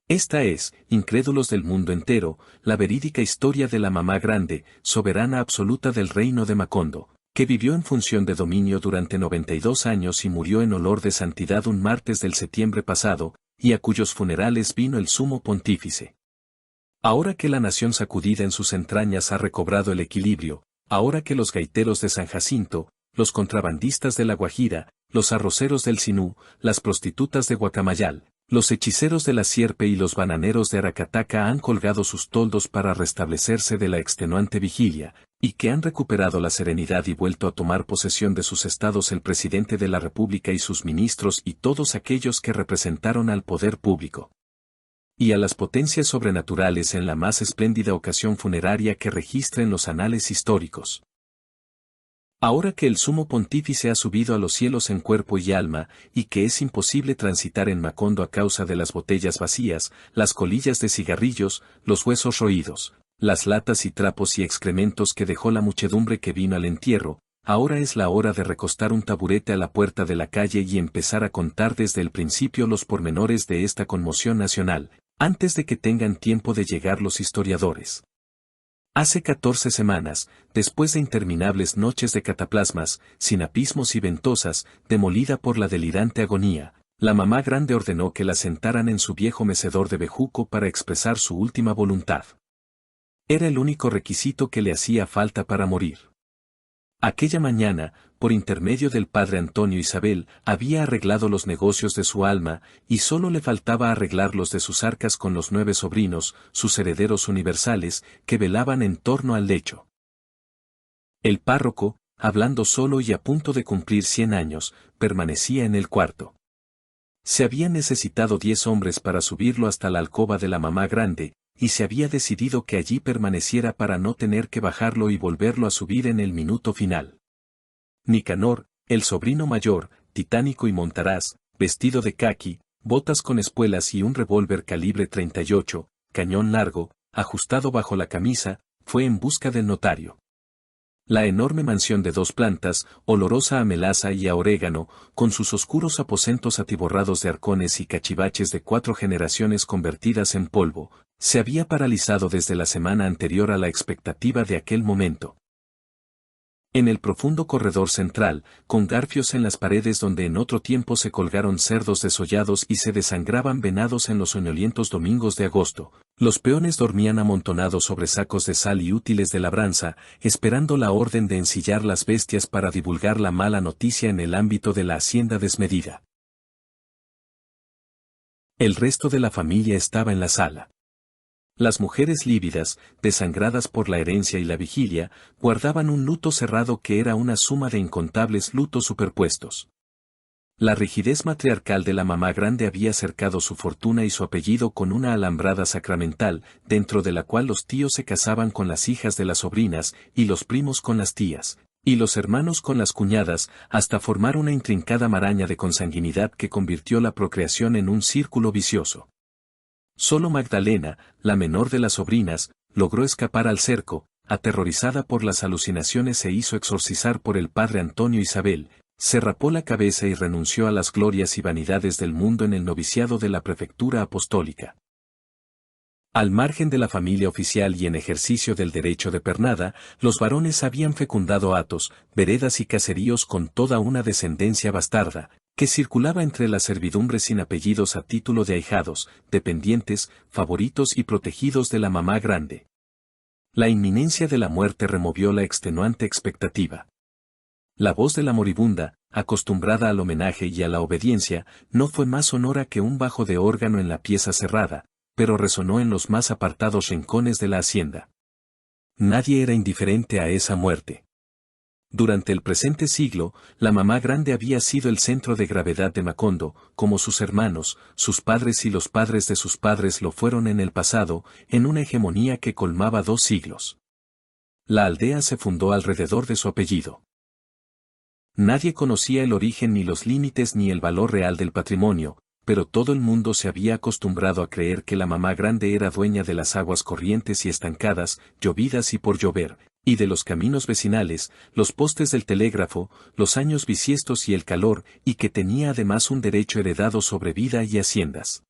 Esta es, incrédulos del mundo entero, la verídica historia de la mamá grande, soberana absoluta del reino de Macondo, que vivió en función de dominio durante 92 años y murió en olor de santidad un martes del septiembre pasado, y a cuyos funerales vino el sumo pontífice. Ahora que la nación sacudida en sus entrañas ha recobrado el equilibrio, ahora que los gaiteros de San Jacinto, los contrabandistas de La Guajira, los arroceros del Sinú, las prostitutas de Guacamayal, los hechiceros de la Sierpe y los bananeros de Aracataca han colgado sus toldos para restablecerse de la extenuante vigilia, y que han recuperado la serenidad y vuelto a tomar posesión de sus estados el presidente de la República y sus ministros y todos aquellos que representaron al poder público. Y a las potencias sobrenaturales en la más espléndida ocasión funeraria que registren los anales históricos. Ahora que el sumo pontífice ha subido a los cielos en cuerpo y alma, y que es imposible transitar en Macondo a causa de las botellas vacías, las colillas de cigarrillos, los huesos roídos, las latas y trapos y excrementos que dejó la muchedumbre que vino al entierro, ahora es la hora de recostar un taburete a la puerta de la calle y empezar a contar desde el principio los pormenores de esta conmoción nacional, antes de que tengan tiempo de llegar los historiadores. Hace 14 semanas, después de interminables noches de cataplasmas, sinapismos y ventosas, demolida por la delirante agonía, la mamá grande ordenó que la sentaran en su viejo mecedor de bejuco para expresar su última voluntad. Era el único requisito que le hacía falta para morir. Aquella mañana, por intermedio del padre Antonio Isabel, había arreglado los negocios de su alma, y solo le faltaba arreglar los de sus arcas con los 9 sobrinos, sus herederos universales, que velaban en torno al lecho. El párroco, hablando solo y a punto de cumplir 100 años, permanecía en el cuarto. Se habían necesitado 10 hombres para subirlo hasta la alcoba de la mamá grande, y se había decidido que allí permaneciera para no tener que bajarlo y volverlo a subir en el minuto final. Nicanor, el sobrino mayor, titánico y montaraz, vestido de caqui, botas con espuelas y un revólver calibre 38, cañón largo, ajustado bajo la camisa, fue en busca del notario. La enorme mansión de 2 plantas, olorosa a melaza y a orégano, con sus oscuros aposentos atiborrados de arcones y cachivaches de 4 generaciones convertidas en polvo, se había paralizado desde la semana anterior a la expectativa de aquel momento. En el profundo corredor central, con garfios en las paredes donde en otro tiempo se colgaron cerdos desollados y se desangraban venados en los soñolientos domingos de agosto, los peones dormían amontonados sobre sacos de sal y útiles de labranza, esperando la orden de ensillar las bestias para divulgar la mala noticia en el ámbito de la hacienda desmedida. El resto de la familia estaba en la sala. Las mujeres lívidas, desangradas por la herencia y la vigilia, guardaban un luto cerrado que era una suma de incontables lutos superpuestos. La rigidez matriarcal de la mamá grande había cercado su fortuna y su apellido con una alambrada sacramental, dentro de la cual los tíos se casaban con las hijas de las sobrinas, y los primos con las tías, y los hermanos con las cuñadas, hasta formar una intrincada maraña de consanguinidad que convirtió la procreación en un círculo vicioso. Solo Magdalena, la menor de las sobrinas, logró escapar al cerco, aterrorizada por las alucinaciones se hizo exorcizar por el padre Antonio Isabel, se rapó la cabeza y renunció a las glorias y vanidades del mundo en el noviciado de la prefectura apostólica. Al margen de la familia oficial y en ejercicio del derecho de pernada, los varones habían fecundado hatos, veredas y caseríos con toda una descendencia bastarda, que circulaba entre las servidumbres sin apellidos a título de ahijados, dependientes, favoritos y protegidos de la mamá grande. La inminencia de la muerte removió la extenuante expectativa. La voz de la moribunda, acostumbrada al homenaje y a la obediencia, no fue más sonora que un bajo de órgano en la pieza cerrada, pero resonó en los más apartados rincones de la hacienda. Nadie era indiferente a esa muerte. Durante el presente siglo, la mamá grande había sido el centro de gravedad de Macondo, como sus hermanos, sus padres y los padres de sus padres lo fueron en el pasado, en una hegemonía que colmaba 2 siglos. La aldea se fundó alrededor de su apellido. Nadie conocía el origen ni los límites ni el valor real del patrimonio, pero todo el mundo se había acostumbrado a creer que la mamá grande era dueña de las aguas corrientes y estancadas, llovidas y por llover, y de los caminos vecinales, los postes del telégrafo, los años bisiestos y el calor, y que tenía además un derecho heredado sobre vida y haciendas.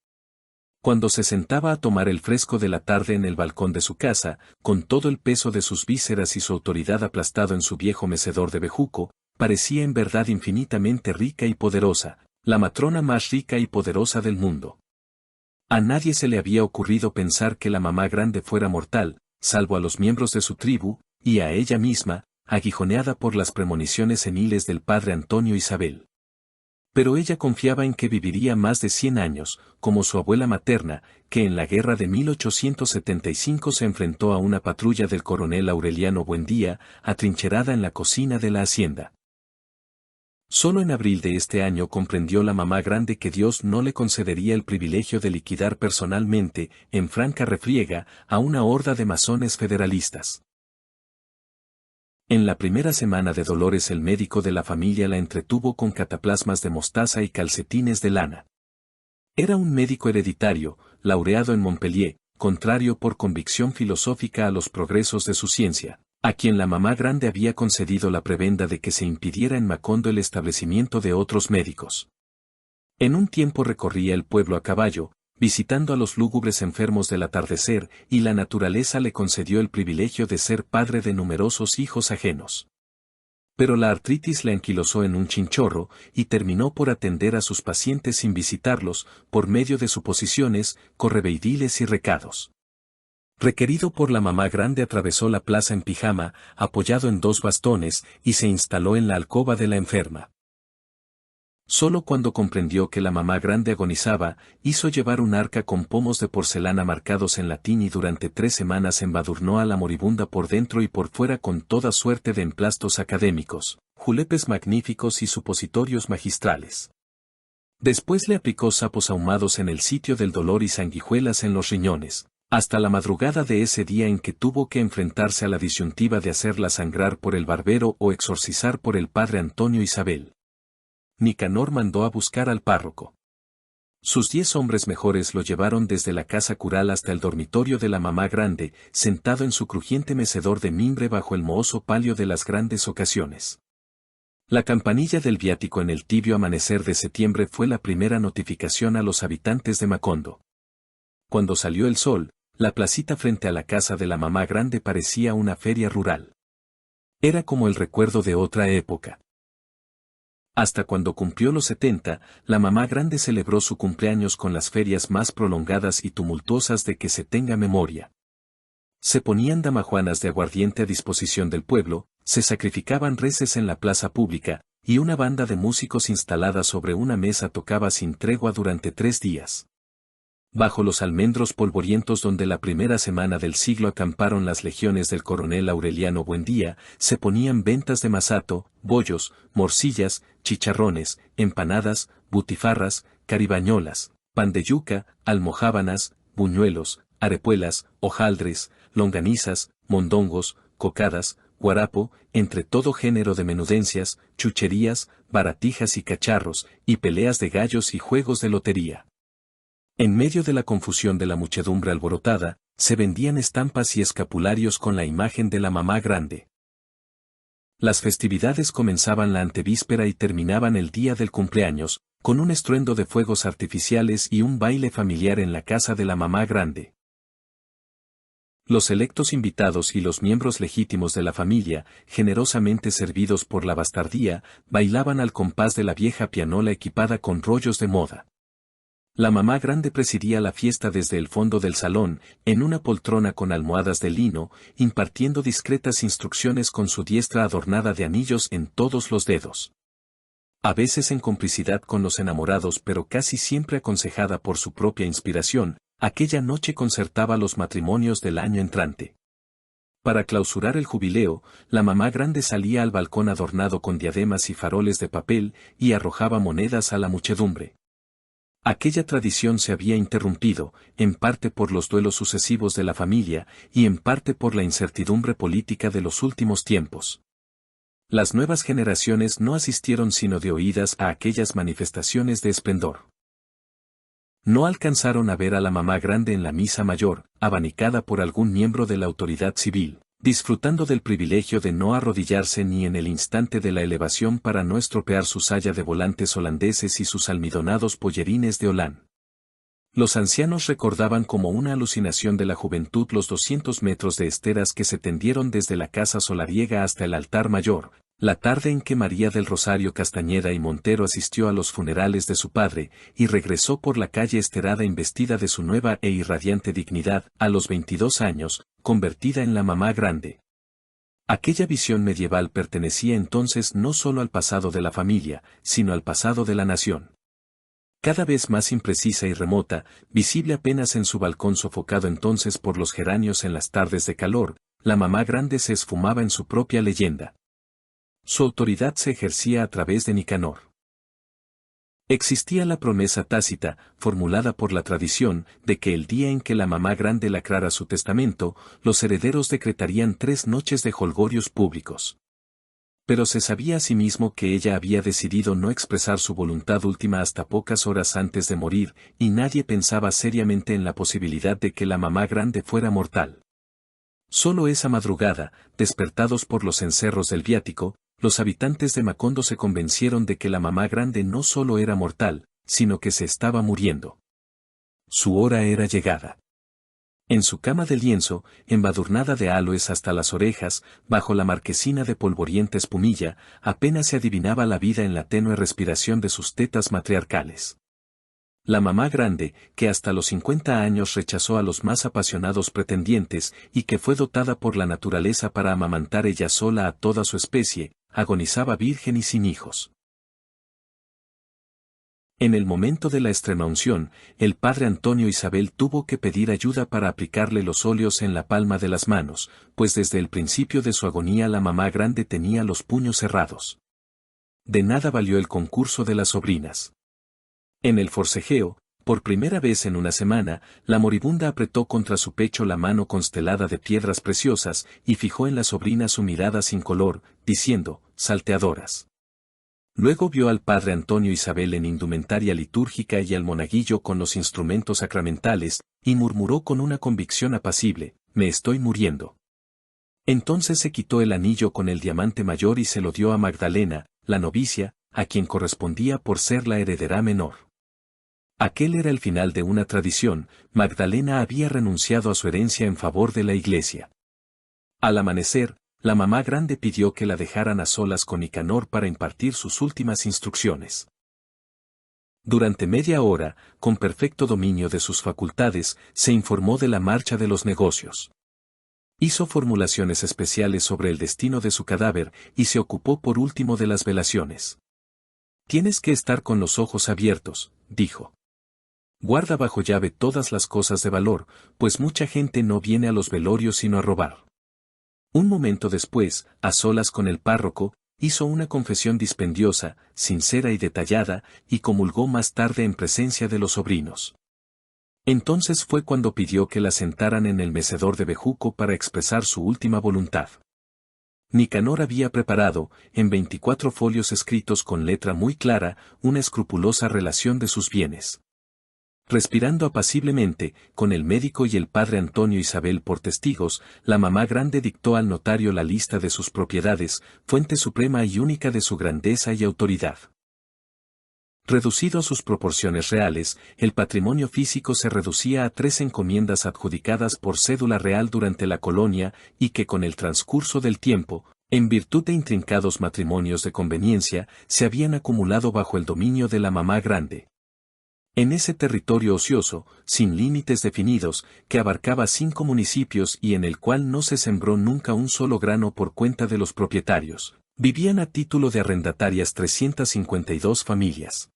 Cuando se sentaba a tomar el fresco de la tarde en el balcón de su casa, con todo el peso de sus vísceras y su autoridad aplastado en su viejo mecedor de bejuco, parecía en verdad infinitamente rica y poderosa, la matrona más rica y poderosa del mundo. A nadie se le había ocurrido pensar que la mamá grande fuera mortal, salvo a los miembros de su tribu, y a ella misma, aguijoneada por las premoniciones seniles del padre Antonio Isabel. Pero ella confiaba en que viviría más de 100 años, como su abuela materna, que en la guerra de 1875 se enfrentó a una patrulla del coronel Aureliano Buendía, atrincherada en la cocina de la hacienda. Solo en abril de este año comprendió la mamá grande que Dios no le concedería el privilegio de liquidar personalmente, en franca refriega, a una horda de masones federalistas. En la primera semana de dolores el médico de la familia la entretuvo con cataplasmas de mostaza y calcetines de lana. Era un médico hereditario, laureado en Montpellier, contrario por convicción filosófica a los progresos de su ciencia, a quien la mamá grande había concedido la prebenda de que se impidiera en Macondo el establecimiento de otros médicos. En un tiempo recorría el pueblo a caballo, visitando a los lúgubres enfermos del atardecer, y la naturaleza le concedió el privilegio de ser padre de numerosos hijos ajenos. Pero la artritis le anquilosó en un chinchorro, y terminó por atender a sus pacientes sin visitarlos, por medio de suposiciones, correveidiles y recados. Requerido por la mamá grande atravesó la plaza en pijama, apoyado en 2 bastones, y se instaló en la alcoba de la enferma. Solo cuando comprendió que la mamá grande agonizaba, hizo llevar un arca con pomos de porcelana marcados en latín y durante 3 semanas embadurnó a la moribunda por dentro y por fuera con toda suerte de emplastos académicos, julepes magníficos y supositorios magistrales. Después le aplicó sapos ahumados en el sitio del dolor y sanguijuelas en los riñones, hasta la madrugada de ese día en que tuvo que enfrentarse a la disyuntiva de hacerla sangrar por el barbero o exorcizar por el padre Antonio Isabel. Nicanor mandó a buscar al párroco. Sus 10 hombres mejores lo llevaron desde la casa cural hasta el dormitorio de la mamá grande, sentado en su crujiente mecedor de mimbre bajo el mohoso palio de las grandes ocasiones. La campanilla del viático en el tibio amanecer de septiembre fue la primera notificación a los habitantes de Macondo. Cuando salió el sol, la placita frente a la casa de la mamá grande parecía una feria rural. Era como el recuerdo de otra época. Hasta cuando cumplió los 70, la mamá grande celebró su cumpleaños con las ferias más prolongadas y tumultuosas de que se tenga memoria. Se ponían damajuanas de aguardiente a disposición del pueblo, se sacrificaban reses en la plaza pública, y una banda de músicos instalada sobre una mesa tocaba sin tregua durante 3 días. Bajo los almendros polvorientos donde la primera semana del siglo acamparon las legiones del coronel Aureliano Buendía, se ponían ventas de masato, bollos, morcillas, chicharrones, empanadas, butifarras, caribañolas, pan de yuca, almojábanas, buñuelos, arepuelas, hojaldres, longanizas, mondongos, cocadas, guarapo, entre todo género de menudencias, chucherías, baratijas y cacharros, y peleas de gallos y juegos de lotería. En medio de la confusión de la muchedumbre alborotada, se vendían estampas y escapularios con la imagen de la mamá grande. Las festividades comenzaban la antevíspera y terminaban el día del cumpleaños, con un estruendo de fuegos artificiales y un baile familiar en la casa de la mamá grande. Los selectos invitados y los miembros legítimos de la familia, generosamente servidos por la bastardía, bailaban al compás de la vieja pianola equipada con rollos de moda. La mamá grande presidía la fiesta desde el fondo del salón, en una poltrona con almohadas de lino, impartiendo discretas instrucciones con su diestra adornada de anillos en todos los dedos. A veces en complicidad con los enamorados pero casi siempre aconsejada por su propia inspiración, aquella noche concertaba los matrimonios del año entrante. Para clausurar el jubileo, la mamá grande salía al balcón adornado con diademas y faroles de papel y arrojaba monedas a la muchedumbre. Aquella tradición se había interrumpido, en parte por los duelos sucesivos de la familia, y en parte por la incertidumbre política de los últimos tiempos. Las nuevas generaciones no asistieron sino de oídas a aquellas manifestaciones de esplendor. No alcanzaron a ver a la mamá grande en la misa mayor, abanicada por algún miembro de la autoridad civil, disfrutando del privilegio de no arrodillarse ni en el instante de la elevación para no estropear su saya de volantes holandeses y sus almidonados pollerines de holán. Los ancianos recordaban como una alucinación de la juventud los 200 metros de esteras que se tendieron desde la casa solariega hasta el altar mayor, la tarde en que María del Rosario Castañeda y Montero asistió a los funerales de su padre, y regresó por la calle Esterada investida de su nueva e irradiante dignidad, a los 22 años, convertida en la mamá grande. Aquella visión medieval pertenecía entonces no solo al pasado de la familia, sino al pasado de la nación. Cada vez más imprecisa y remota, visible apenas en su balcón sofocado entonces por los geranios en las tardes de calor, la mamá grande se esfumaba en su propia leyenda. Su autoridad se ejercía a través de Nicanor. Existía la promesa tácita, formulada por la tradición, de que el día en que la mamá grande lacrara su testamento, los herederos decretarían 3 noches de jolgorios públicos. Pero se sabía asimismo que ella había decidido no expresar su voluntad última hasta pocas horas antes de morir, y nadie pensaba seriamente en la posibilidad de que la mamá grande fuera mortal. Solo esa madrugada, despertados por los encerros del viático, los habitantes de Macondo se convencieron de que la mamá grande no solo era mortal, sino que se estaba muriendo. Su hora era llegada. En su cama de lienzo, embadurnada de aloes hasta las orejas, bajo la marquesina de polvorienta espumilla, apenas se adivinaba la vida en la tenue respiración de sus tetas matriarcales. La mamá grande, que hasta los 50 años rechazó a los más apasionados pretendientes y que fue dotada por la naturaleza para amamantar ella sola a toda su especie, agonizaba virgen y sin hijos. En el momento de la extremaunción, el padre Antonio Isabel tuvo que pedir ayuda para aplicarle los óleos en la palma de las manos, pues desde el principio de su agonía la mamá grande tenía los puños cerrados. De nada valió el concurso de las sobrinas. En el forcejeo, por primera vez en una semana, la moribunda apretó contra su pecho la mano constelada de piedras preciosas y fijó en la sobrina su mirada sin color, diciendo, salteadoras. Luego vio al padre Antonio Isabel en indumentaria litúrgica y al monaguillo con los instrumentos sacramentales, y murmuró con una convicción apacible, me estoy muriendo. Entonces se quitó el anillo con el diamante mayor y se lo dio a Magdalena, la novicia, a quien correspondía por ser la heredera menor. Aquel era el final de una tradición, Magdalena había renunciado a su herencia en favor de la iglesia. Al amanecer, la mamá grande pidió que la dejaran a solas con Nicanor para impartir sus últimas instrucciones. Durante media hora, con perfecto dominio de sus facultades, se informó de la marcha de los negocios. Hizo formulaciones especiales sobre el destino de su cadáver y se ocupó por último de las velaciones. Tienes que estar con los ojos abiertos, dijo. Guarda bajo llave todas las cosas de valor, pues mucha gente no viene a los velorios sino a robar. Un momento después, a solas con el párroco, hizo una confesión dispendiosa, sincera y detallada, y comulgó más tarde en presencia de los sobrinos. Entonces fue cuando pidió que la sentaran en el mecedor de bejuco para expresar su última voluntad. Nicanor había preparado, en 24 folios escritos con letra muy clara, una escrupulosa relación de sus bienes. Respirando apaciblemente, con el médico y el padre Antonio Isabel por testigos, la mamá grande dictó al notario la lista de sus propiedades, fuente suprema y única de su grandeza y autoridad. Reducido a sus proporciones reales, el patrimonio físico se reducía a 3 encomiendas adjudicadas por cédula real durante la colonia y que con el transcurso del tiempo, en virtud de intrincados matrimonios de conveniencia, se habían acumulado bajo el dominio de la mamá grande. En ese territorio ocioso, sin límites definidos, que abarcaba 5 municipios y en el cual no se sembró nunca un solo grano por cuenta de los propietarios, vivían a título de arrendatarias 352 familias.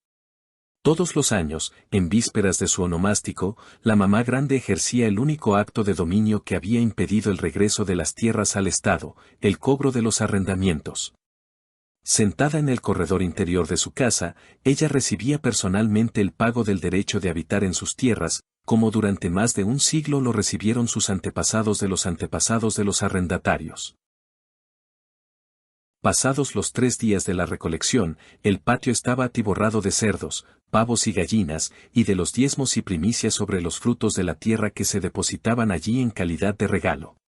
Todos los años, en vísperas de su onomástico, la mamá grande ejercía el único acto de dominio que había impedido el regreso de las tierras al Estado, el cobro de los arrendamientos. Sentada en el corredor interior de su casa, ella recibía personalmente el pago del derecho de habitar en sus tierras, como durante más de un siglo lo recibieron sus antepasados de los arrendatarios. Pasados los 3 días de la recolección, el patio estaba atiborrado de cerdos, pavos y gallinas, y de los diezmos y primicias sobre los frutos de la tierra que se depositaban allí en calidad de regalo.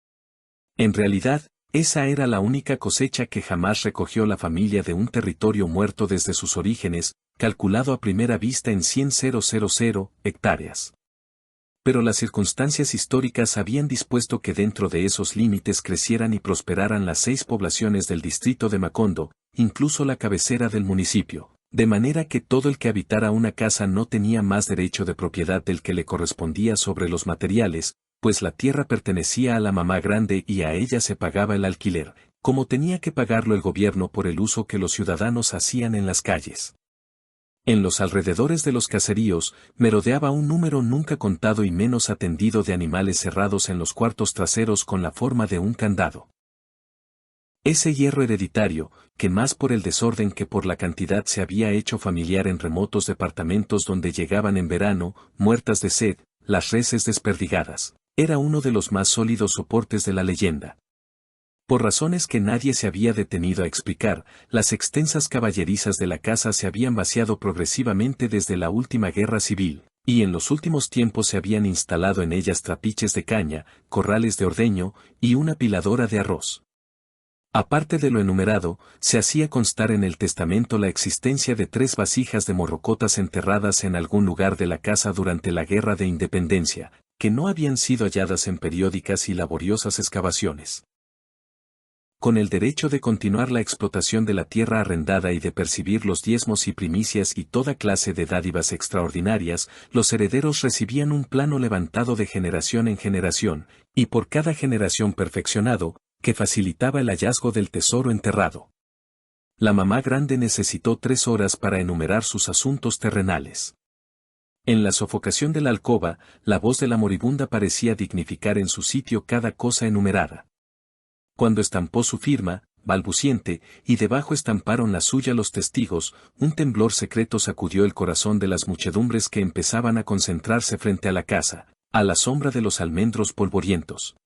En realidad, esa era la única cosecha que jamás recogió la familia de un territorio muerto desde sus orígenes, calculado a primera vista en 100.000 hectáreas. Pero las circunstancias históricas habían dispuesto que dentro de esos límites crecieran y prosperaran las 6 poblaciones del distrito de Macondo, incluso la cabecera del municipio, de manera que todo el que habitara una casa no tenía más derecho de propiedad del que le correspondía sobre los materiales, pues la tierra pertenecía a la mamá grande y a ella se pagaba el alquiler, como tenía que pagarlo el gobierno por el uso que los ciudadanos hacían en las calles. En los alrededores de los caseríos, merodeaba un número nunca contado y menos atendido de animales cerrados en los cuartos traseros con la forma de un candado. Ese hierro hereditario, que más por el desorden que por la cantidad se había hecho familiar en remotos departamentos donde llegaban en verano, muertas de sed, las reses desperdigadas, era uno de los más sólidos soportes de la leyenda. Por razones que nadie se había detenido a explicar, las extensas caballerizas de la casa se habían vaciado progresivamente desde la última guerra civil, y en los últimos tiempos se habían instalado en ellas trapiches de caña, corrales de ordeño y una piladora de arroz. Aparte de lo enumerado, se hacía constar en el testamento la existencia de 3 vasijas de morrocotas enterradas en algún lugar de la casa durante la Guerra de Independencia, que no habían sido halladas en periódicas y laboriosas excavaciones. Con el derecho de continuar la explotación de la tierra arrendada y de percibir los diezmos y primicias y toda clase de dádivas extraordinarias, los herederos recibían un plano levantado de generación en generación, y por cada generación perfeccionado, que facilitaba el hallazgo del tesoro enterrado. La mamá grande necesitó 3 horas para enumerar sus asuntos terrenales. En la sofocación de la alcoba, la voz de la moribunda parecía dignificar en su sitio cada cosa enumerada. Cuando estampó su firma, balbuciente, y debajo estamparon la suya los testigos, un temblor secreto sacudió el corazón de las muchedumbres que empezaban a concentrarse frente a la casa, a la sombra de los almendros polvorientos.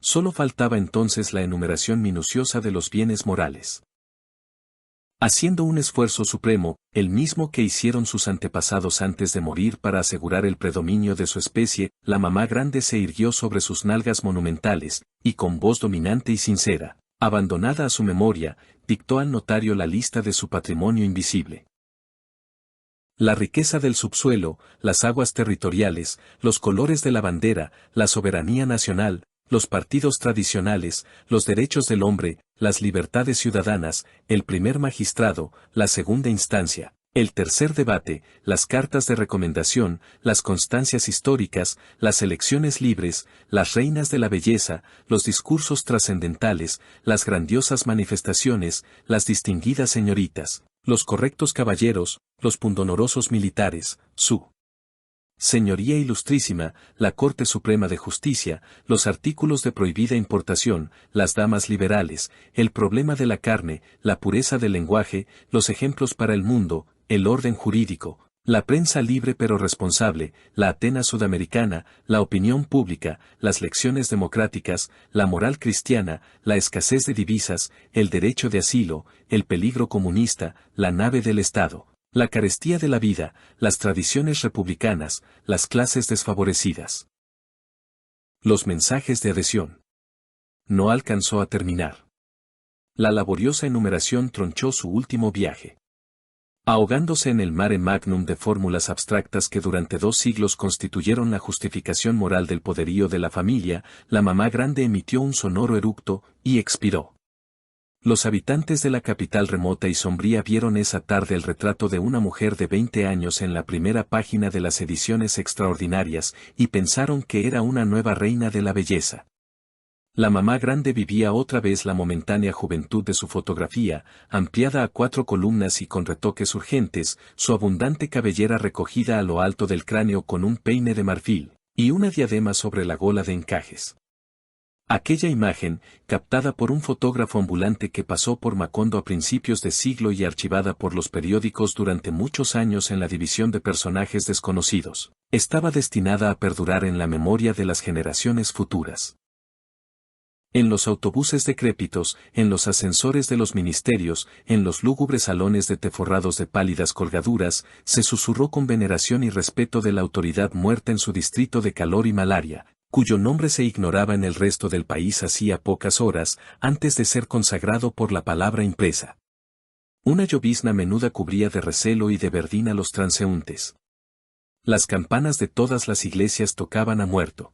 Solo faltaba entonces la enumeración minuciosa de los bienes morales. Haciendo un esfuerzo supremo, el mismo que hicieron sus antepasados antes de morir para asegurar el predominio de su especie, la mamá grande se irguió sobre sus nalgas monumentales, y con voz dominante y sincera, abandonada a su memoria, dictó al notario la lista de su patrimonio invisible. La riqueza del subsuelo, las aguas territoriales, los colores de la bandera, la soberanía nacional, los partidos tradicionales, los derechos del hombre, las libertades ciudadanas, el primer magistrado, la segunda instancia, el tercer debate, las cartas de recomendación, las constancias históricas, las elecciones libres, las reinas de la belleza, los discursos trascendentales, las grandiosas manifestaciones, las distinguidas señoritas, los correctos caballeros, los pundonorosos militares, su Señoría Ilustrísima, la Corte Suprema de Justicia, los artículos de prohibida importación, las damas liberales, el problema de la carne, la pureza del lenguaje, los ejemplos para el mundo, el orden jurídico, la prensa libre pero responsable, la Atenas sudamericana, la opinión pública, las lecciones democráticas, la moral cristiana, la escasez de divisas, el derecho de asilo, el peligro comunista, la nave del Estado, la carestía de la vida, las tradiciones republicanas, las clases desfavorecidas. Los mensajes de adhesión. No alcanzó a terminar. La laboriosa enumeración tronchó su último viaje. Ahogándose en el mare magnum de fórmulas abstractas que durante 2 siglos constituyeron la justificación moral del poderío de la familia, la mamá grande emitió un sonoro eructo, y expiró. Los habitantes de la capital remota y sombría vieron esa tarde el retrato de una mujer de 20 años en la primera página de las ediciones extraordinarias, y pensaron que era una nueva reina de la belleza. La mamá grande vivía otra vez la momentánea juventud de su fotografía, ampliada a 4 columnas y con retoques urgentes, su abundante cabellera recogida a lo alto del cráneo con un peine de marfil, y una diadema sobre la gola de encajes. Aquella imagen, captada por un fotógrafo ambulante que pasó por Macondo a principios de siglo y archivada por los periódicos durante muchos años en la división de personajes desconocidos, estaba destinada a perdurar en la memoria de las generaciones futuras. En los autobuses decrépitos, en los ascensores de los ministerios, en los lúgubres salones de té forrados de pálidas colgaduras, se susurró con veneración y respeto de la autoridad muerta en su distrito de calor y malaria, cuyo nombre se ignoraba en el resto del país hacía pocas horas, antes de ser consagrado por la palabra impresa. Una llovizna menuda cubría de recelo y de verdina los transeúntes. Las campanas de todas las iglesias tocaban a muerto.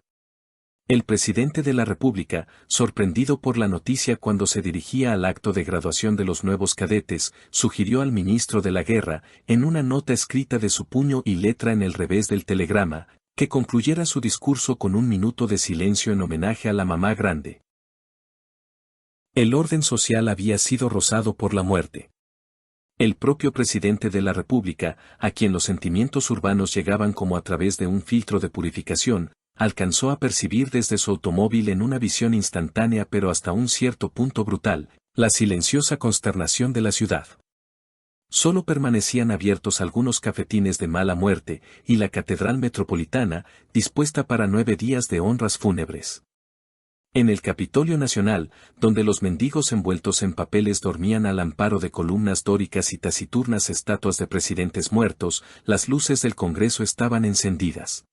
El presidente de la República, sorprendido por la noticia cuando se dirigía al acto de graduación de los nuevos cadetes, sugirió al ministro de la Guerra, en una nota escrita de su puño y letra en el revés del telegrama, que concluyera su discurso con un minuto de silencio en homenaje a la mamá grande. El orden social había sido rozado por la muerte. El propio presidente de la República, a quien los sentimientos urbanos llegaban como a través de un filtro de purificación, alcanzó a percibir desde su automóvil en una visión instantánea pero hasta un cierto punto brutal, la silenciosa consternación de la ciudad. Solo permanecían abiertos algunos cafetines de mala muerte, y la Catedral Metropolitana, dispuesta para 9 días de honras fúnebres. En el Capitolio Nacional, donde los mendigos envueltos en papeles dormían al amparo de columnas dóricas y taciturnas estatuas de presidentes muertos, las luces del Congreso estaban encendidas.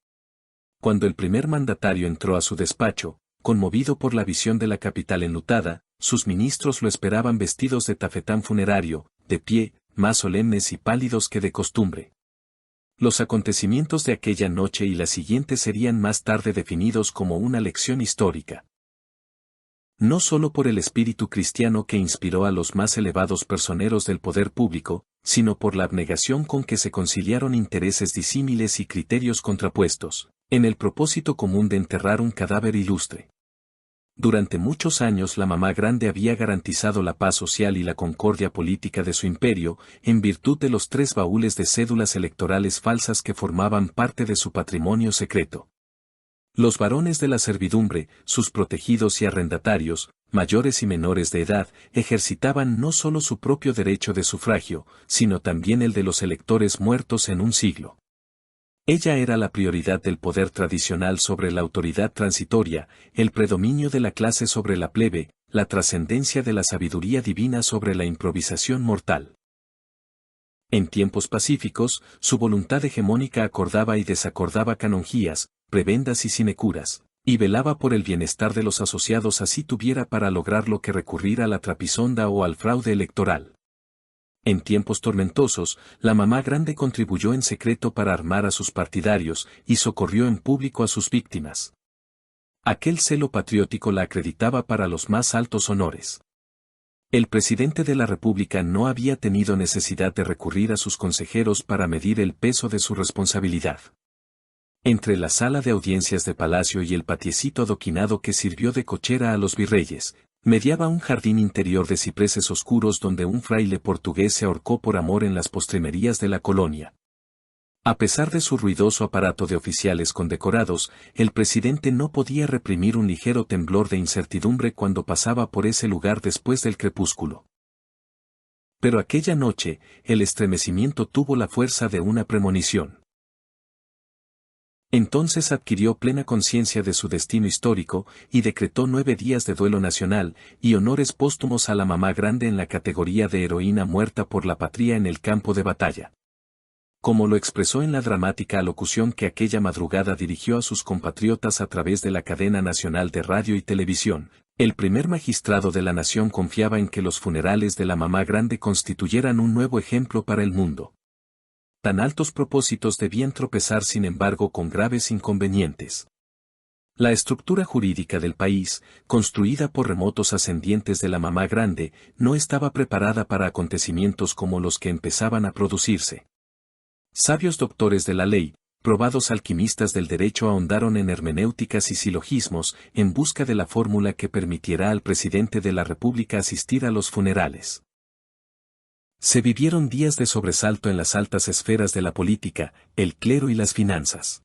Cuando el primer mandatario entró a su despacho, conmovido por la visión de la capital enlutada, sus ministros lo esperaban vestidos de tafetán funerario, de pie, más solemnes y pálidos que de costumbre. Los acontecimientos de aquella noche y la siguiente serían más tarde definidos como una lección histórica. No solo por el espíritu cristiano que inspiró a los más elevados personeros del poder público, sino por la abnegación con que se conciliaron intereses disímiles y criterios contrapuestos, en el propósito común de enterrar un cadáver ilustre. Durante muchos años la mamá grande había garantizado la paz social y la concordia política de su imperio, en virtud de los 3 baúles de cédulas electorales falsas que formaban parte de su patrimonio secreto. Los varones de la servidumbre, sus protegidos y arrendatarios, mayores y menores de edad, ejercitaban no solo su propio derecho de sufragio, sino también el de los electores muertos en un siglo. Ella era la prioridad del poder tradicional sobre la autoridad transitoria, el predominio de la clase sobre la plebe, la trascendencia de la sabiduría divina sobre la improvisación mortal. En tiempos pacíficos, su voluntad hegemónica acordaba y desacordaba canonjías, prebendas y sinecuras, y velaba por el bienestar de los asociados así tuviera para lograrlo que recurrir a la trapisonda o al fraude electoral. En tiempos tormentosos, la mamá grande contribuyó en secreto para armar a sus partidarios y socorrió en público a sus víctimas. Aquel celo patriótico la acreditaba para los más altos honores. El presidente de la República no había tenido necesidad de recurrir a sus consejeros para medir el peso de su responsabilidad. Entre la sala de audiencias de palacio y el patiecito adoquinado que sirvió de cochera a los virreyes, mediaba un jardín interior de cipreses oscuros donde un fraile portugués se ahorcó por amor en las postrimerías de la colonia. A pesar de su ruidoso aparato de oficiales condecorados, el presidente no podía reprimir un ligero temblor de incertidumbre cuando pasaba por ese lugar después del crepúsculo. Pero aquella noche, el estremecimiento tuvo la fuerza de una premonición. Entonces adquirió plena conciencia de su destino histórico y decretó 9 días de duelo nacional y honores póstumos a la mamá grande en la categoría de heroína muerta por la patria en el campo de batalla. Como lo expresó en la dramática alocución que aquella madrugada dirigió a sus compatriotas a través de la cadena nacional de radio y televisión, el primer magistrado de la nación confiaba en que los funerales de la mamá grande constituyeran un nuevo ejemplo para el mundo. Tan altos propósitos debían tropezar sin embargo con graves inconvenientes. La estructura jurídica del país, construida por remotos ascendientes de la mamá grande, no estaba preparada para acontecimientos como los que empezaban a producirse. Sabios doctores de la ley, probados alquimistas del derecho ahondaron en hermenéuticas y silogismos en busca de la fórmula que permitiera al presidente de la República asistir a los funerales. Se vivieron días de sobresalto en las altas esferas de la política, el clero y las finanzas.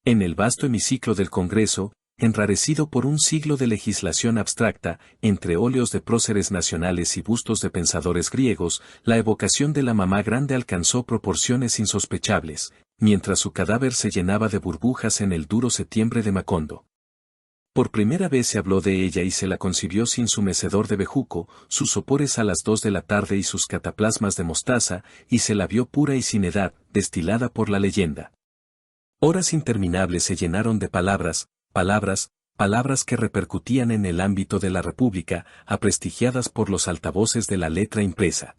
En el vasto hemiciclo del Congreso, enrarecido por un siglo de legislación abstracta, entre óleos de próceres nacionales y bustos de pensadores griegos, la evocación de la mamá grande alcanzó proporciones insospechables, mientras su cadáver se llenaba de burbujas en el duro septiembre de Macondo. Por primera vez se habló de ella y se la concibió sin su mecedor de bejuco, sus sopores a las 2 de la tarde y sus cataplasmas de mostaza, y se la vio pura y sin edad, destilada por la leyenda. Horas interminables se llenaron de palabras que repercutían en el ámbito de la República, aprestigiadas por los altavoces de la letra impresa.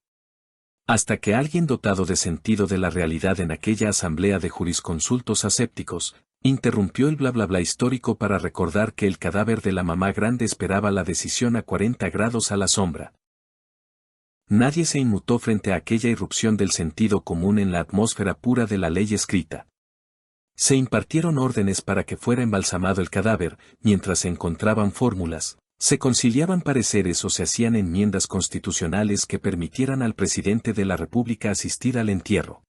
Hasta que alguien dotado de sentido de la realidad en aquella asamblea de jurisconsultos asépticos, interrumpió el bla bla bla histórico para recordar que el cadáver de la mamá grande esperaba la decisión a 40 grados a la sombra. Nadie se inmutó frente a aquella irrupción del sentido común en la atmósfera pura de la ley escrita. Se impartieron órdenes para que fuera embalsamado el cadáver, mientras se encontraban fórmulas, se conciliaban pareceres o se hacían enmiendas constitucionales que permitieran al presidente de la República asistir al entierro.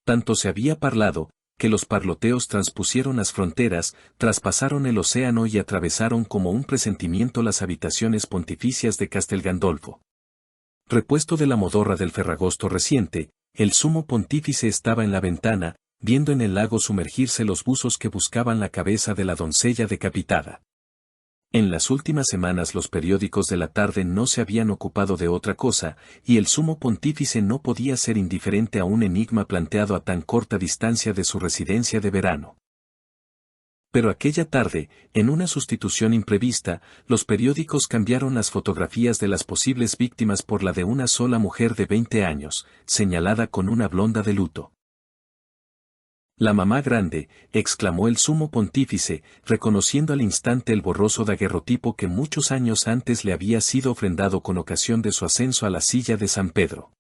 Tanto se había parlado, que los parloteos transpusieron las fronteras, traspasaron el océano y atravesaron como un presentimiento las habitaciones pontificias de Castel Gandolfo. Repuesto de la modorra del Ferragosto reciente, el sumo pontífice estaba en la ventana, viendo en el lago sumergirse los buzos que buscaban la cabeza de la doncella decapitada. En las últimas semanas los periódicos de la tarde no se habían ocupado de otra cosa, y el sumo pontífice no podía ser indiferente a un enigma planteado a tan corta distancia de su residencia de verano. Pero aquella tarde, en una sustitución imprevista, los periódicos cambiaron las fotografías de las posibles víctimas por la de una sola mujer de 20 años, señalada con una blonda de luto. La mamá grande, exclamó el sumo pontífice, reconociendo al instante el borroso daguerrotipo que muchos años antes le había sido ofrendado con ocasión de su ascenso a la silla de San Pedro.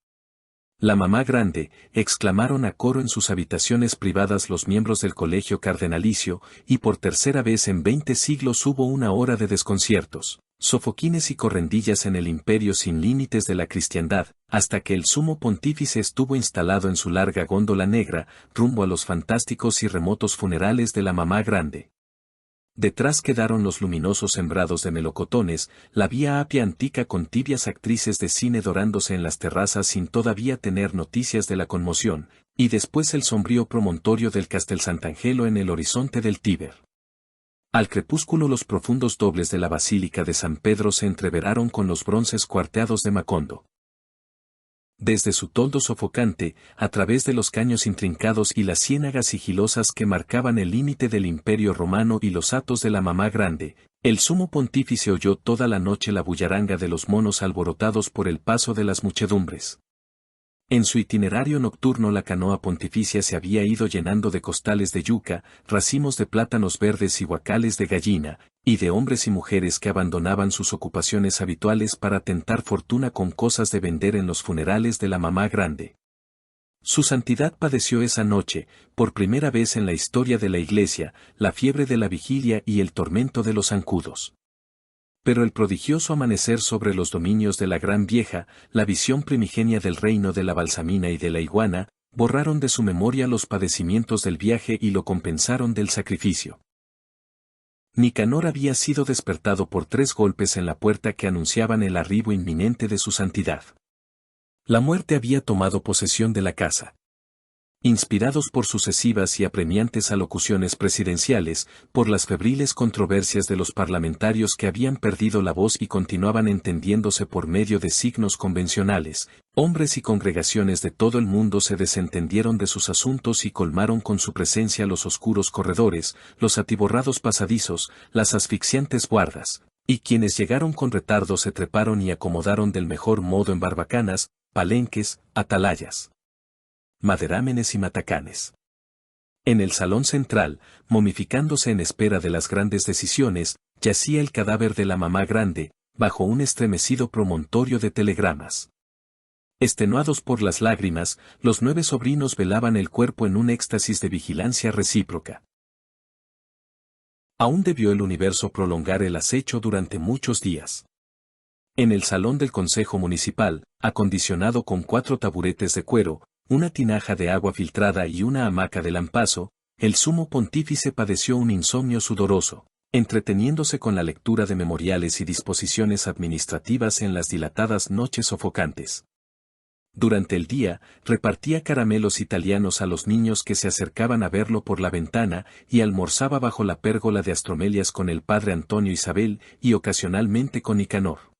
La mamá grande, exclamaron a coro en sus habitaciones privadas los miembros del colegio cardenalicio, y por tercera vez en 20 siglos hubo una hora de desconciertos, sofoquines y correndillas en el imperio sin límites de la cristiandad, hasta que el sumo pontífice estuvo instalado en su larga góndola negra, rumbo a los fantásticos y remotos funerales de la mamá grande. Detrás quedaron los luminosos sembrados de melocotones, la vía apia antica con tibias actrices de cine dorándose en las terrazas sin todavía tener noticias de la conmoción, y después el sombrío promontorio del Castel Sant'Angelo en el horizonte del Tíber. Al crepúsculo los profundos dobles de la Basílica de San Pedro se entreveraron con los bronces cuarteados de Macondo. Desde su toldo sofocante, a través de los caños intrincados y las ciénagas sigilosas que marcaban el límite del Imperio Romano y los hatos de la mamá grande, el sumo pontífice oyó toda la noche la bullaranga de los monos alborotados por el paso de las muchedumbres. En su itinerario nocturno la canoa pontificia se había ido llenando de costales de yuca, racimos de plátanos verdes y guacales de gallina, y de hombres y mujeres que abandonaban sus ocupaciones habituales para tentar fortuna con cosas de vender en los funerales de la mamá grande. Su santidad padeció esa noche, por primera vez en la historia de la Iglesia, la fiebre de la vigilia y el tormento de los zancudos. Pero el prodigioso amanecer sobre los dominios de la Gran Vieja, la visión primigenia del reino de la balsamina y de la iguana, borraron de su memoria los padecimientos del viaje y lo compensaron del sacrificio. Nicanor había sido despertado por 3 golpes en la puerta que anunciaban el arribo inminente de su santidad. La muerte había tomado posesión de la casa. Inspirados por sucesivas y apremiantes alocuciones presidenciales, por las febriles controversias de los parlamentarios que habían perdido la voz y continuaban entendiéndose por medio de signos convencionales, hombres y congregaciones de todo el mundo se desentendieron de sus asuntos y colmaron con su presencia los oscuros corredores, los atiborrados pasadizos, las asfixiantes guardas, y quienes llegaron con retardo se treparon y acomodaron del mejor modo en barbacanas, palenques, atalayas, maderámenes y matacanes. En el salón central, momificándose en espera de las grandes decisiones, yacía el cadáver de la mamá grande, bajo un estremecido promontorio de telegramas. Extenuados por las lágrimas, los 9 sobrinos velaban el cuerpo en un éxtasis de vigilancia recíproca. Aún debió el universo prolongar el acecho durante muchos días. En el salón del Consejo Municipal, acondicionado con 4 taburetes de cuero, una tinaja de agua filtrada y una hamaca de lampazo, el sumo pontífice padeció un insomnio sudoroso, entreteniéndose con la lectura de memoriales y disposiciones administrativas en las dilatadas noches sofocantes. Durante el día, repartía caramelos italianos a los niños que se acercaban a verlo por la ventana y almorzaba bajo la pérgola de Astromelias con el padre Antonio Isabel y ocasionalmente con Nicanor.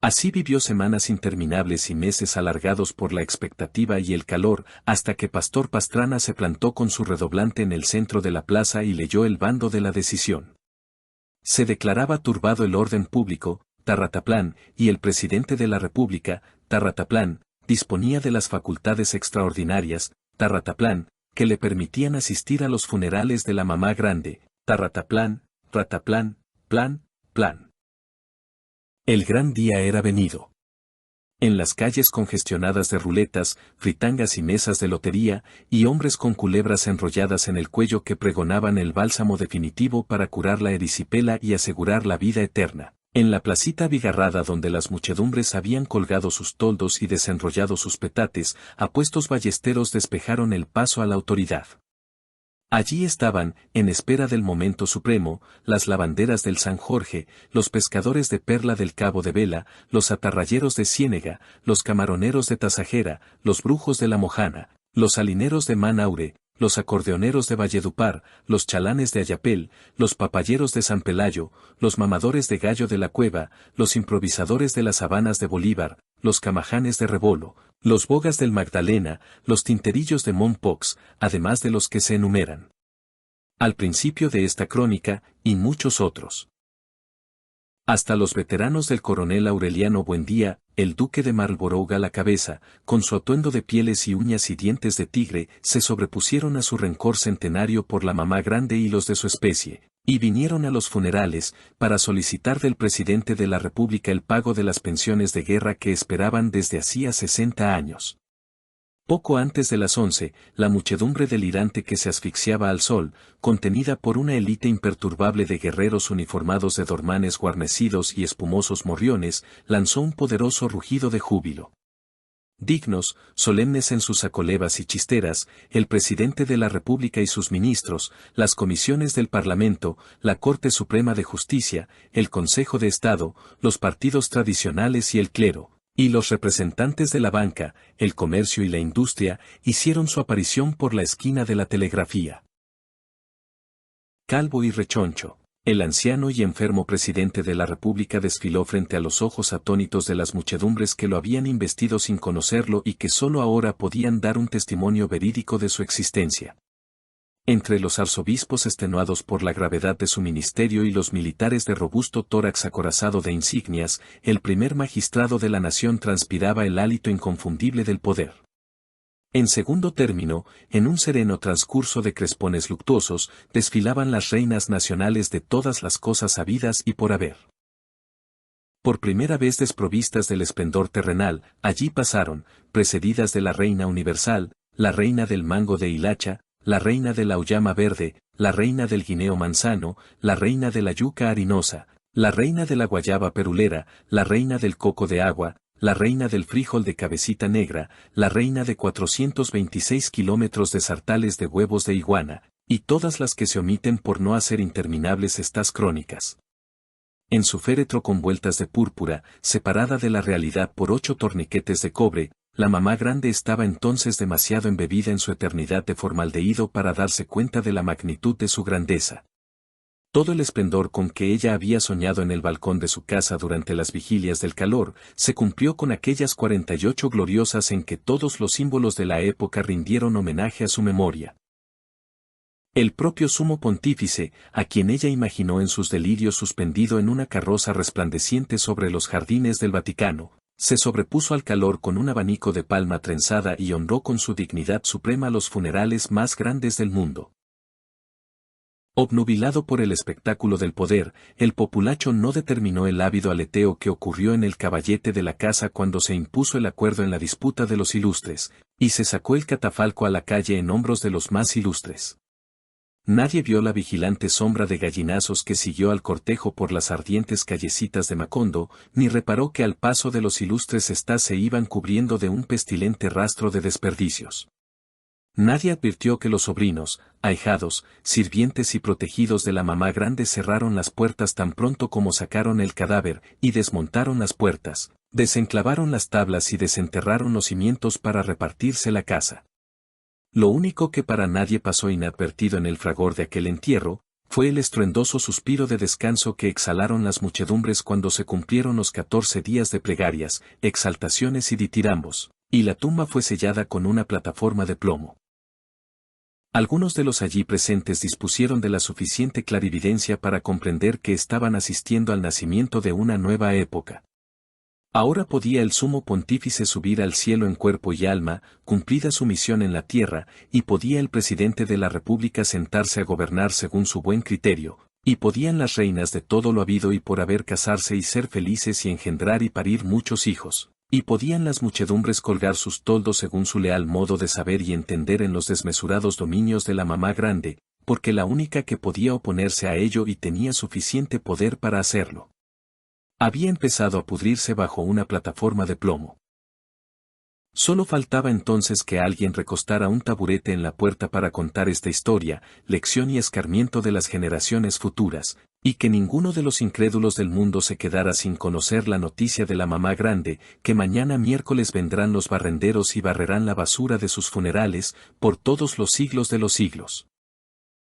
Así vivió semanas interminables y meses alargados por la expectativa y el calor, hasta que Pastor Pastrana se plantó con su redoblante en el centro de la plaza y leyó el bando de la decisión. Se declaraba turbado el orden público, Tarrataplán, y el presidente de la República, Tarrataplán, disponía de las facultades extraordinarias, Tarrataplán, que le permitían asistir a los funerales de la mamá grande, Tarrataplán, Rataplán, plan, plan. El gran día era venido. En las calles congestionadas de ruletas, fritangas y mesas de lotería, y hombres con culebras enrolladas en el cuello que pregonaban el bálsamo definitivo para curar la erisipela y asegurar la vida eterna. En la placita abigarrada donde las muchedumbres habían colgado sus toldos y desenrollado sus petates, apuestos ballesteros despejaron el paso a la autoridad. Allí estaban, en espera del momento supremo, las lavanderas del San Jorge, los pescadores de Perla del Cabo de Vela, los atarrayeros de Ciénega, los camaroneros de Tasajera, los brujos de La Mojana, los salineros de Manaure, los acordeoneros de Valledupar, los chalanes de Ayapel, los papayeros de San Pelayo, los mamadores de Gallo de la Cueva, los improvisadores de las Habanas de Bolívar, los camajanes de Rebolo, los bogas del Magdalena, los tinterillos de Mompox, además de los que se enumeran al principio de esta crónica, y muchos otros. Hasta los veteranos del coronel Aureliano Buendía, el duque de Marlborough a la cabeza, con su atuendo de pieles y uñas y dientes de tigre, se sobrepusieron a su rencor centenario por la mamá grande y los de su especie, y vinieron a los funerales, para solicitar del presidente de la República el pago de las pensiones de guerra que esperaban desde hacía 60 años. Poco antes de las 11, la muchedumbre delirante que se asfixiaba al sol, contenida por una élite imperturbable de guerreros uniformados de dormanes guarnecidos y espumosos morriones, lanzó un poderoso rugido de júbilo. Dignos, solemnes en sus sacolevas y chisteras, el presidente de la República y sus ministros, las comisiones del Parlamento, la Corte Suprema de Justicia, el Consejo de Estado, los partidos tradicionales y el clero, y los representantes de la banca, el comercio y la industria, hicieron su aparición por la esquina de la telegrafía. Calvo y rechoncho, el anciano y enfermo presidente de la República desfiló frente a los ojos atónitos de las muchedumbres que lo habían investido sin conocerlo y que sólo ahora podían dar un testimonio verídico de su existencia. Entre los arzobispos extenuados por la gravedad de su ministerio y los militares de robusto tórax acorazado de insignias, el primer magistrado de la nación transpiraba el hálito inconfundible del poder. En segundo término, en un sereno transcurso de crespones luctuosos, desfilaban las reinas nacionales de todas las cosas habidas y por haber. Por primera vez desprovistas del esplendor terrenal, allí pasaron, precedidas de la reina universal, la reina del mango de hilacha, la reina de la auyama verde, la reina del guineo manzano, la reina de la yuca harinosa, la reina de la guayaba perulera, la reina del coco de agua, la reina del frijol de cabecita negra, la reina de 426 kilómetros de sartales de huevos de iguana, y todas las que se omiten por no hacer interminables estas crónicas. En su féretro con vueltas de púrpura, separada de la realidad por 8 torniquetes de cobre, la mamá grande estaba entonces demasiado embebida en su eternidad de formaldehído para darse cuenta de la magnitud de su grandeza. Todo el esplendor con que ella había soñado en el balcón de su casa durante las vigilias del calor, se cumplió con aquellas 48 gloriosas en que todos los símbolos de la época rindieron homenaje a su memoria. El propio sumo pontífice, a quien ella imaginó en sus delirios suspendido en una carroza resplandeciente sobre los jardines del Vaticano, se sobrepuso al calor con un abanico de palma trenzada y honró con su dignidad suprema los funerales más grandes del mundo. Obnubilado por el espectáculo del poder, el populacho no determinó el ávido aleteo que ocurrió en el caballete de la casa cuando se impuso el acuerdo en la disputa de los ilustres, y se sacó el catafalco a la calle en hombros de los más ilustres. Nadie vio la vigilante sombra de gallinazos que siguió al cortejo por las ardientes callecitas de Macondo, ni reparó que al paso de los ilustres éstas se iban cubriendo de un pestilente rastro de desperdicios. Nadie advirtió que los sobrinos, ahijados, sirvientes y protegidos de la mamá grande cerraron las puertas tan pronto como sacaron el cadáver, y desmontaron las puertas, desenclavaron las tablas y desenterraron los cimientos para repartirse la casa. Lo único que para nadie pasó inadvertido en el fragor de aquel entierro, fue el estruendoso suspiro de descanso que exhalaron las muchedumbres cuando se cumplieron los 14 días de plegarias, exaltaciones y ditirambos, y la tumba fue sellada con una plataforma de plomo. Algunos de los allí presentes dispusieron de la suficiente clarividencia para comprender que estaban asistiendo al nacimiento de una nueva época. Ahora podía el sumo pontífice subir al cielo en cuerpo y alma, cumplida su misión en la tierra, y podía el presidente de la República sentarse a gobernar según su buen criterio, y podían las reinas de todo lo habido y por haber casarse y ser felices y engendrar y parir muchos hijos, y podían las muchedumbres colgar sus toldos según su leal modo de saber y entender en los desmesurados dominios de la mamá grande, porque la única que podía oponerse a ello y tenía suficiente poder para hacerlo, había empezado a pudrirse bajo una plataforma de plomo. Solo faltaba entonces que alguien recostara un taburete en la puerta para contar esta historia, lección y escarmiento de las generaciones futuras, y que ninguno de los incrédulos del mundo se quedara sin conocer la noticia de la mamá grande, que mañana miércoles vendrán los barrenderos y barrerán la basura de sus funerales, por todos los siglos de los siglos.